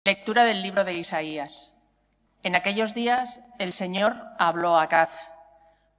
Lectura del libro de Isaías. En aquellos días el Señor habló a Acaz.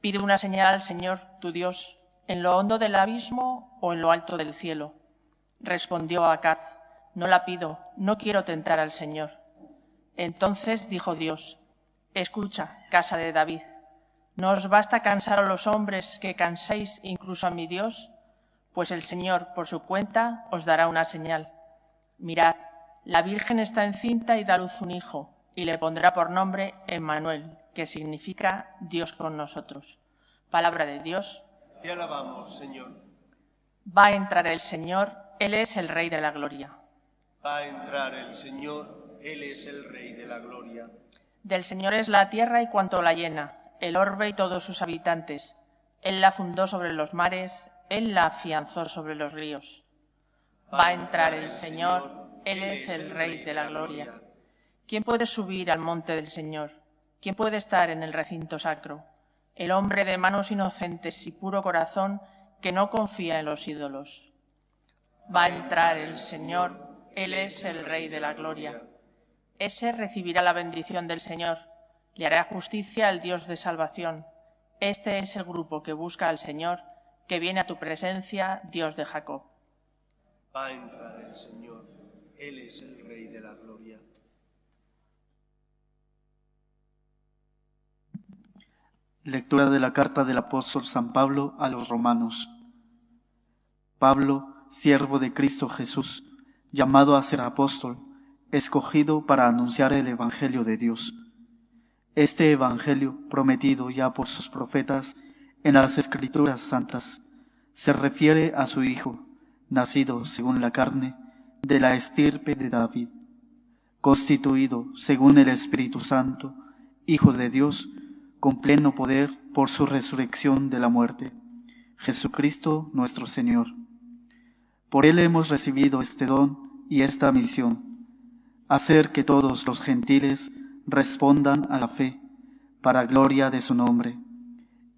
Pide una señal al Señor tu Dios, en lo hondo del abismo o en lo alto del cielo. Respondió Acaz, no la pido, no quiero tentar al Señor. Entonces dijo Dios, escucha, casa de David, ¿no os basta cansar a los hombres que canséis incluso a mi Dios? Pues el Señor, por su cuenta, os dará una señal. Mirad, la Virgen está encinta y da a luz un hijo, y le pondrá por nombre Emmanuel, que significa Dios con nosotros. Palabra de Dios. Te alabamos, Señor. Va a entrar el Señor, Él es el Rey de la Gloria. Va a entrar el Señor, Él es el Rey de la Gloria. Del Señor es la tierra y cuanto la llena, el orbe y todos sus habitantes. Él la fundó sobre los mares, Él la afianzó sobre los ríos. Va a entrar el Señor, Él es el Rey de la Gloria. ¿Quién puede subir al monte del Señor? ¿Quién puede estar en el recinto sacro? El hombre de manos inocentes y puro corazón que no confía en los ídolos. Va a entrar el Señor, Él es el Rey de la Gloria. Ese recibirá la bendición del Señor, le hará justicia al Dios de salvación. Este es el grupo que busca al Señor, que viene a tu presencia, Dios de Jacob. Va a entrar el Señor, Él es el Rey de la Gloria. Lectura de la carta del apóstol San Pablo a los romanos. Pablo, siervo de Cristo Jesús, llamado a ser apóstol, escogido para anunciar el Evangelio de Dios. Este Evangelio, prometido ya por sus profetas en las Escrituras Santas, se refiere a su Hijo, nacido según la carne, de la estirpe de David, constituido según el Espíritu Santo, Hijo de Dios, con pleno poder por su resurrección de la muerte, Jesucristo nuestro Señor. Por Él hemos recibido este don y esta misión, hacer que todos los gentiles respondan a la fe, para gloria de su nombre.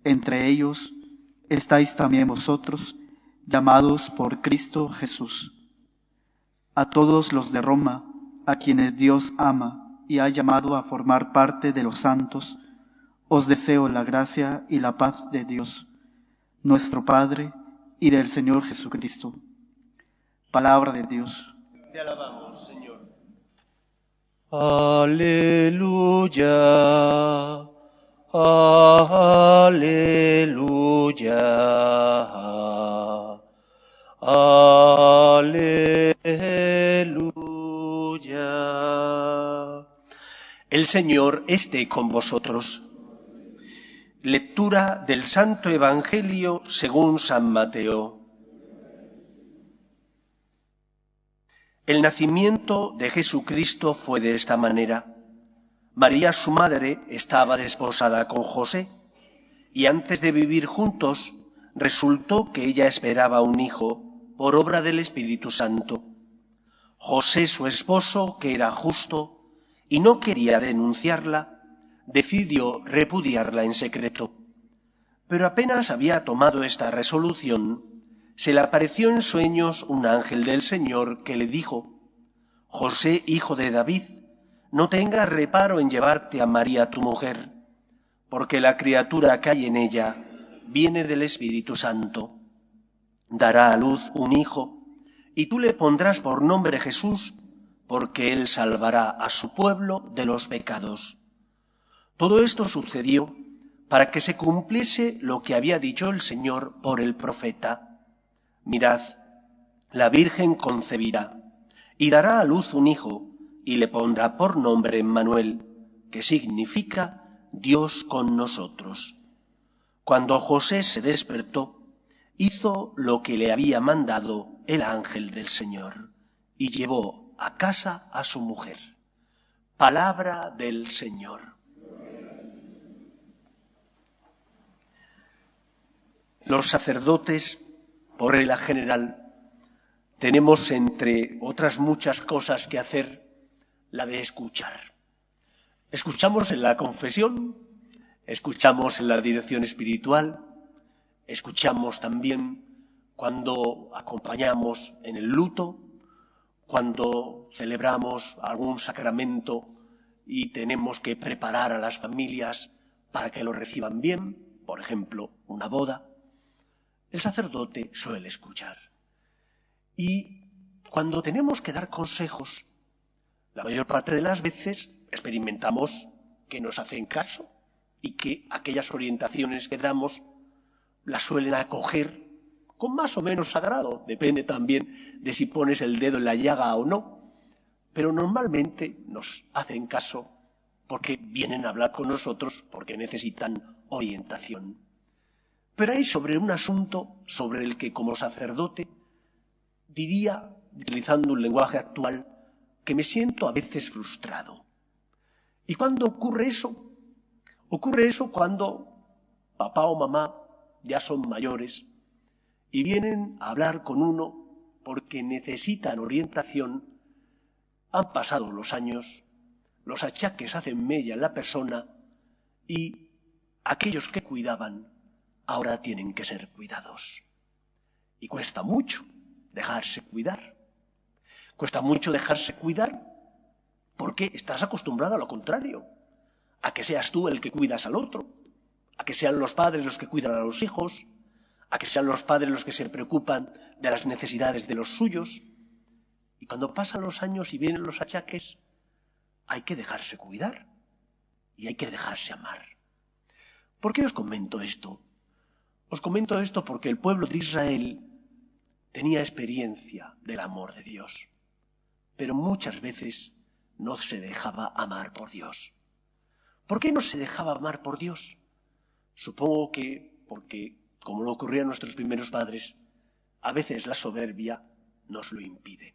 Entre ellos estáis también vosotros, llamados por Cristo Jesús. A todos los de Roma, a quienes Dios ama y ha llamado a formar parte de los santos, os deseo la gracia y la paz de Dios, nuestro Padre, y del Señor Jesucristo. Palabra de Dios. Te alabamos, Señor. Aleluya, aleluya, aleluya. El Señor esté con vosotros. Lectura del Santo Evangelio según San Mateo. El nacimiento de Jesucristo fue de esta manera. María, su madre, estaba desposada con José, y antes de vivir juntos, resultó que ella esperaba un hijo por obra del Espíritu Santo. José, su esposo, que era justo y no quería denunciarla, decidió repudiarla en secreto. Pero apenas había tomado esta resolución, se le apareció en sueños un ángel del Señor que le dijo: José, hijo de David, no tengas reparo en llevarte a María tu mujer, porque la criatura que hay en ella viene del Espíritu Santo. Dará a luz un hijo, y tú le pondrás por nombre Jesús, porque él salvará a su pueblo de los pecados. Todo esto sucedió para que se cumpliese lo que había dicho el Señor por el profeta. Mirad, la Virgen concebirá y dará a luz un hijo y le pondrá por nombre Emmanuel, que significa Dios con nosotros. Cuando José se despertó, hizo lo que le había mandado el ángel del Señor y llevó a casa a su mujer. Palabra del Señor. Los sacerdotes, por regla general, tenemos, entre otras muchas cosas que hacer, la de escuchar. Escuchamos en la confesión, escuchamos en la dirección espiritual, escuchamos también cuando acompañamos en el luto, cuando celebramos algún sacramento y tenemos que preparar a las familias para que lo reciban bien, por ejemplo, una boda, el sacerdote suele escuchar. Y cuando tenemos que dar consejos, la mayor parte de las veces experimentamos que nos hacen caso y que aquellas orientaciones que damos las suelen acoger con más o menos agrado. Depende también de si pones el dedo en la llaga o no. Pero normalmente nos hacen caso porque vienen a hablar con nosotros, porque necesitan orientación. Pero hay sobre un asunto sobre el que como sacerdote diría, utilizando un lenguaje actual, que me siento a veces frustrado. ¿Y cuándo ocurre eso? Ocurre eso cuando papá o mamá ya son mayores y vienen a hablar con uno porque necesitan orientación. Han pasado los años, los achaques hacen mella en la persona y aquellos que cuidaban ahora tienen que ser cuidados. Y cuesta mucho dejarse cuidar. Cuesta mucho dejarse cuidar porque estás acostumbrado a lo contrario, a que seas tú el que cuidas al otro, a que sean los padres los que cuidan a los hijos, a que sean los padres los que se preocupan de las necesidades de los suyos. Y cuando pasan los años y vienen los achaques, hay que dejarse cuidar y hay que dejarse amar. ¿Por qué os comento esto? Os comento esto porque el pueblo de Israel tenía experiencia del amor de Dios, pero muchas veces no se dejaba amar por Dios. ¿Por qué no se dejaba amar por Dios? Supongo que porque, como lo ocurría a nuestros primeros padres, a veces la soberbia nos lo impide.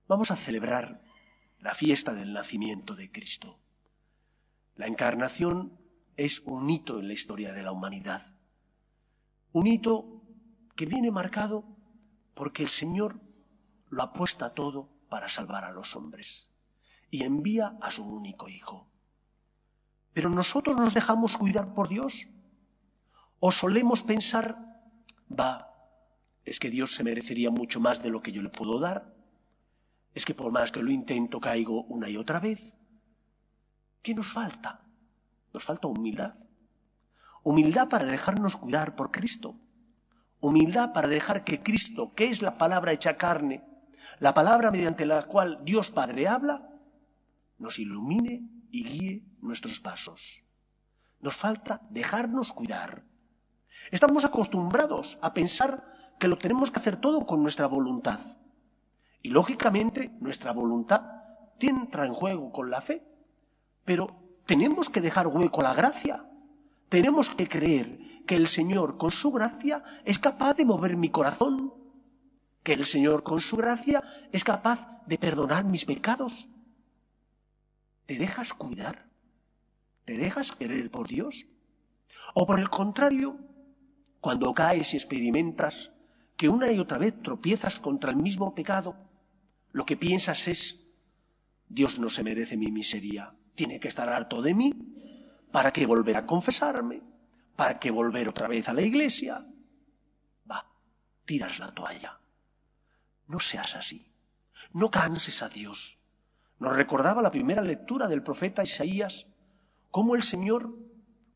Vamos a celebrar la fiesta del nacimiento de Cristo. La encarnación es un hito en la historia de la humanidad. Un hito que viene marcado porque el Señor lo apuesta todo para salvar a los hombres y envía a su único Hijo. Pero nosotros nos dejamos cuidar por Dios o solemos pensar, es que Dios se merecería mucho más de lo que yo le puedo dar, es que por más que lo intento caigo una y otra vez. ¿Qué nos falta? Nos falta humildad. Humildad para dejarnos cuidar por Cristo. Humildad para dejar que Cristo, que es la palabra hecha carne, la palabra mediante la cual Dios Padre habla, nos ilumine y guíe nuestros pasos. Nos falta dejarnos cuidar. Estamos acostumbrados a pensar que lo tenemos que hacer todo con nuestra voluntad. Y lógicamente nuestra voluntad entra en juego con la fe, pero tenemos que dejar hueco a la gracia. Tenemos que creer que el Señor con su gracia es capaz de mover mi corazón, que el Señor con su gracia es capaz de perdonar mis pecados. ¿Te dejas cuidar? ¿Te dejas querer por Dios? O por el contrario, cuando caes y experimentas que una y otra vez tropiezas contra el mismo pecado, lo que piensas es, Dios no se merece mi miseria, tiene que estar harto de mí, ¿para qué volver a confesarme? ¿Para qué volver otra vez a la iglesia? Tiras la toalla. No seas así, no canses a Dios. Nos recordaba la primera lectura del profeta Isaías, cómo el Señor,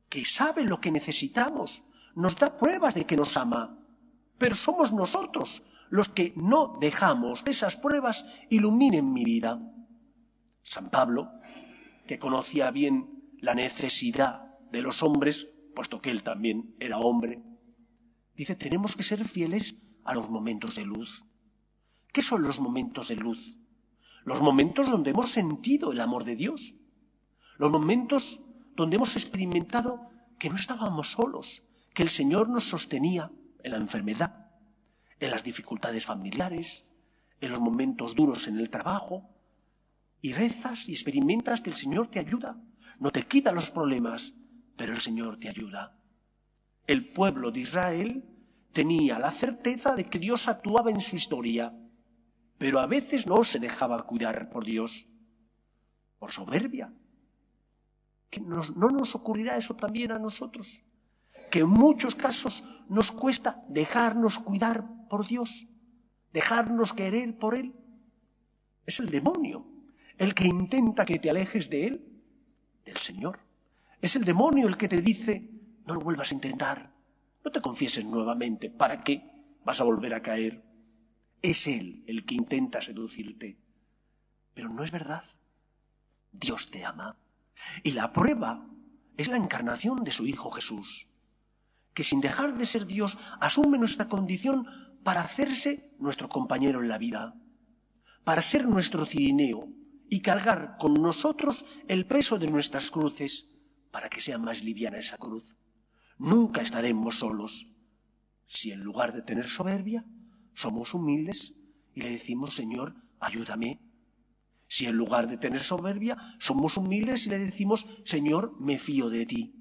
que sabe lo que necesitamos, nos da pruebas de que nos ama, pero somos nosotros los que no dejamos que esas pruebas iluminen mi vida. San Pablo, que conocía bien la necesidad de los hombres, puesto que él también era hombre, dice, tenemos que ser fieles a los momentos de luz. ¿Qué son los momentos de luz? Los momentos donde hemos sentido el amor de Dios. Los momentos donde hemos experimentado que no estábamos solos, que el Señor nos sostenía en la enfermedad, en las dificultades familiares, en los momentos duros en el trabajo, y rezas y experimentas que el Señor te ayuda. No te quita los problemas, pero el Señor te ayuda. El pueblo de Israel tenía la certeza de que Dios actuaba en su historia, pero a veces no se dejaba cuidar por Dios, por soberbia. ¿Que no nos ocurrirá eso también a nosotros? Que en muchos casos nos cuesta dejarnos cuidar por Dios, dejarnos querer por Él. Es el demonio el que intenta que te alejes de él, del Señor. Es el demonio el que te dice, no lo vuelvas a intentar, no te confieses nuevamente, ¿para qué vas a volver a caer? Es él el que intenta seducirte. Pero no es verdad. Dios te ama. Y la prueba es la encarnación de su Hijo Jesús, que sin dejar de ser Dios asume nuestra condición para hacerse nuestro compañero en la vida, para ser nuestro cirineo y cargar con nosotros el peso de nuestras cruces para que sea más liviana esa cruz. Nunca estaremos solos si en lugar de tener soberbia somos humildes y le decimos, Señor, ayúdame. Si en lugar de tener soberbia somos humildes y le decimos, Señor, me fío de ti.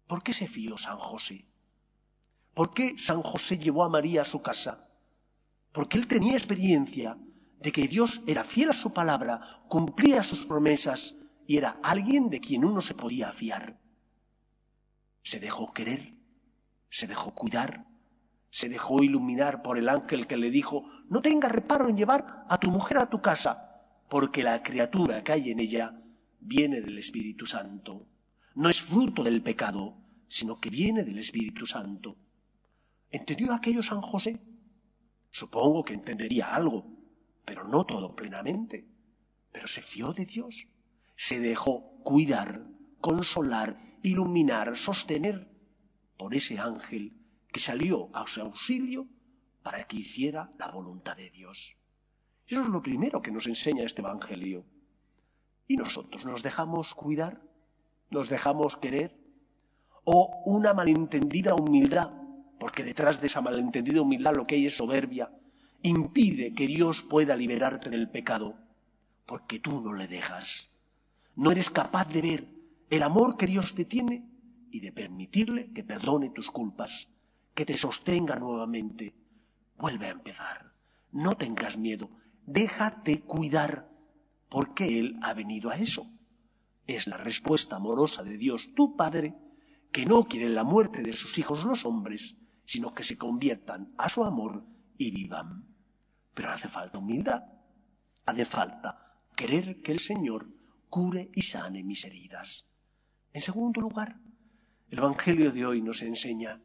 ¿Por qué se fió San José? ¿Por qué San José llevó a María a su casa? Porque él tenía experiencia de que Dios era fiel a su palabra, cumplía sus promesas y era alguien de quien uno se podía fiar. Se dejó querer, se dejó cuidar, se dejó iluminar por el ángel que le dijo, no tengas reparo en llevar a tu mujer a tu casa, porque la criatura que hay en ella viene del Espíritu Santo. No es fruto del pecado, sino que viene del Espíritu Santo. ¿Entendió aquello San José? Supongo que entendería algo, pero no todo plenamente. Pero se fió de Dios, se dejó cuidar, consolar, iluminar, sostener por ese ángel que salió a su auxilio para que hiciera la voluntad de Dios. Eso es lo primero que nos enseña este Evangelio. ¿Y nosotros nos dejamos cuidar? ¿Nos dejamos querer? ¿O una malentendida humildad, porque detrás de esa malentendida humildad lo que hay es soberbia, impide que Dios pueda liberarte del pecado? Porque tú no le dejas. No eres capaz de ver el amor que Dios te tiene y de permitirle que perdone tus culpas, que te sostenga nuevamente. Vuelve a empezar. No tengas miedo. Déjate cuidar, porque Él ha venido a eso. Es la respuesta amorosa de Dios, tu Padre, que no quiere la muerte de sus hijos los hombres, sino que se conviertan a su amor y vivan. Pero hace falta humildad, hace falta querer que el Señor cure y sane mis heridas. En segundo lugar, el Evangelio de hoy nos enseña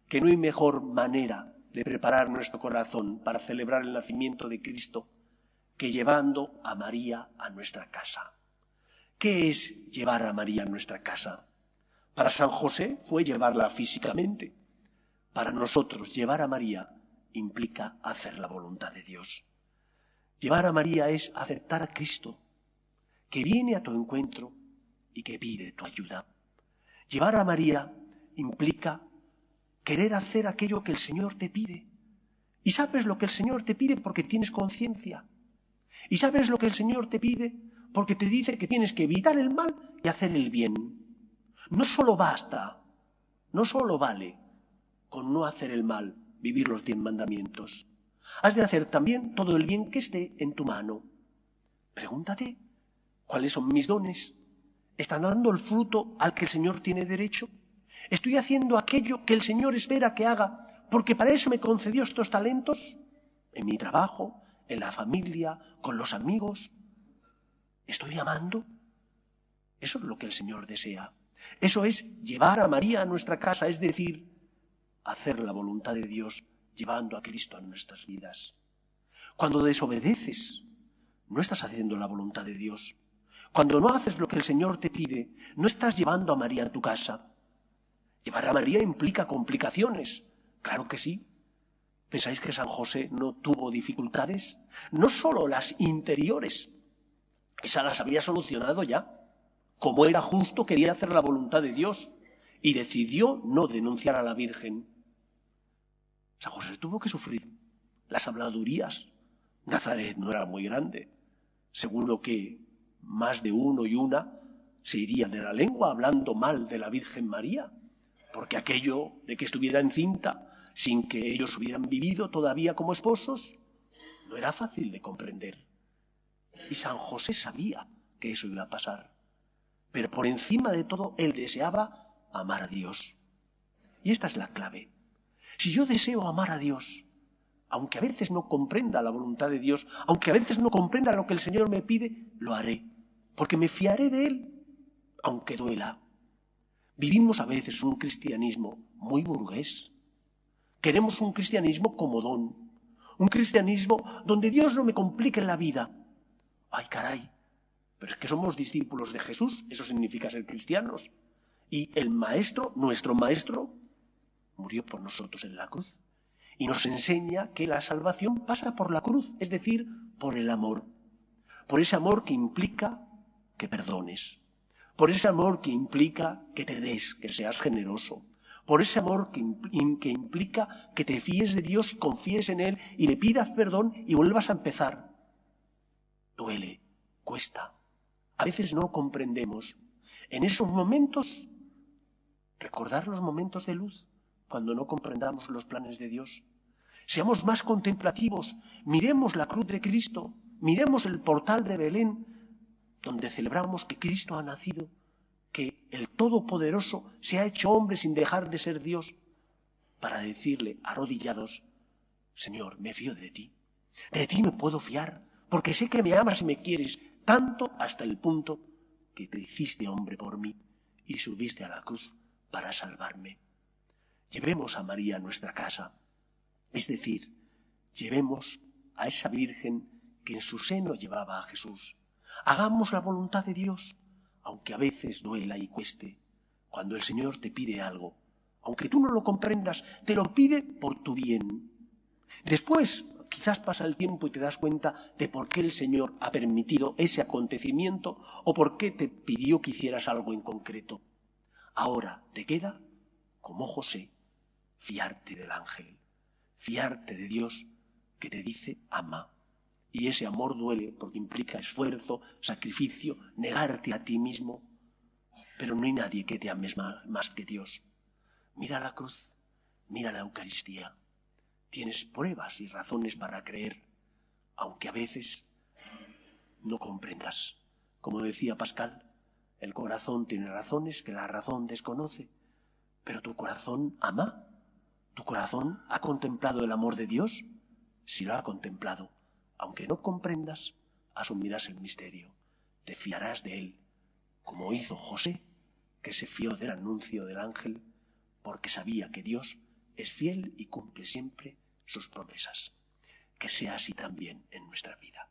que no hay mejor manera de preparar nuestro corazón para celebrar el nacimiento de Cristo que llevando a María a nuestra casa. ¿Qué es llevar a María a nuestra casa? Para San José fue llevarla físicamente. Para nosotros, llevar a María implica hacer la voluntad de Dios. Llevar a María es aceptar a Cristo, que viene a tu encuentro y que pide tu ayuda. Llevar a María implica querer hacer aquello que el Señor te pide. Y sabes lo que el Señor te pide porque tienes conciencia. Y sabes lo que el Señor te pide porque te dice que tienes que evitar el mal y hacer el bien. No solo basta, no solo vale con no hacer el mal, vivir los 10 mandamientos. Has de hacer también todo el bien que esté en tu mano. Pregúntate, ¿cuáles son mis dones? ¿Están dando el fruto al que el Señor tiene derecho? ¿Estoy haciendo aquello que el Señor espera que haga porque para eso me concedió estos talentos? ¿En mi trabajo, en la familia, con los amigos? ¿Estoy amando? Eso es lo que el Señor desea. Eso es llevar a María a nuestra casa, es decir, hacer la voluntad de Dios llevando a Cristo a nuestras vidas. Cuando desobedeces, no estás haciendo la voluntad de Dios. Cuando no haces lo que el Señor te pide, no estás llevando a María a tu casa. Llevar a María implica complicaciones. Claro que sí. ¿Pensáis que San José no tuvo dificultades? No solo las interiores. Esas las había solucionado ya. Como era justo, quería hacer la voluntad de Dios y decidió no denunciar a la Virgen. San José tuvo que sufrir las habladurías. Nazaret no era muy grande. Seguro que más de uno y una se irían de la lengua hablando mal de la Virgen María, porque aquello de que estuviera encinta sin que ellos hubieran vivido todavía como esposos no era fácil de comprender. Y San José sabía que eso iba a pasar. Pero por encima de todo, él deseaba amar a Dios. Y esta es la clave. Si yo deseo amar a Dios, Aunque a veces no comprenda la voluntad de Dios, aunque a veces no comprenda lo que el Señor me pide, lo haré, porque me fiaré de Él, aunque duela. Vivimos a veces un cristianismo muy burgués. Queremos un cristianismo comodón, un cristianismo donde Dios no me complique la vida. ¡Ay, caray! Pero es que somos discípulos de Jesús, eso significa ser cristianos. Y el Maestro, nuestro Maestro, murió por nosotros en la cruz. Y nos enseña que la salvación pasa por la cruz, es decir, por el amor. Por ese amor que implica que perdones. Por ese amor que implica que te des, que seas generoso. Por ese amor que implica que te fíes de Dios y confíes en Él y le pidas perdón y vuelvas a empezar. Duele, cuesta. A veces no comprendemos. En esos momentos, recordar los momentos de luz, cuando no comprendamos los planes de Dios. Seamos más contemplativos, miremos la cruz de Cristo, miremos el portal de Belén, donde celebramos que Cristo ha nacido, que el Todopoderoso se ha hecho hombre sin dejar de ser Dios, para decirle arrodillados, Señor, me fío de ti me puedo fiar, porque sé que me amas y me quieres, tanto hasta el punto que te hiciste hombre por mí y subiste a la cruz para salvarme. Llevemos a María a nuestra casa, es decir, llevemos a esa Virgen que en su seno llevaba a Jesús. Hagamos la voluntad de Dios, aunque a veces duela y cueste. Cuando el Señor te pide algo, aunque tú no lo comprendas, te lo pide por tu bien. Después, quizás pasa el tiempo y te das cuenta de por qué el Señor ha permitido ese acontecimiento o por qué te pidió que hicieras algo en concreto. Ahora te queda, como José, fiarte del ángel, fiarte de Dios que te dice ama. Y ese amor duele porque implica esfuerzo, sacrificio, negarte a ti mismo. Pero no hay nadie que te ames más que Dios. Mira la cruz, mira la Eucaristía. Tienes pruebas y razones para creer, aunque a veces no comprendas. Como decía Pascal, el corazón tiene razones que la razón desconoce, pero tu corazón ama. ¿Tu corazón ha contemplado el amor de Dios? Si lo ha contemplado, aunque no comprendas, asumirás el misterio, te fiarás de él, como hizo José, que se fió del anuncio del ángel, porque sabía que Dios es fiel y cumple siempre sus promesas. Que sea así también en nuestra vida.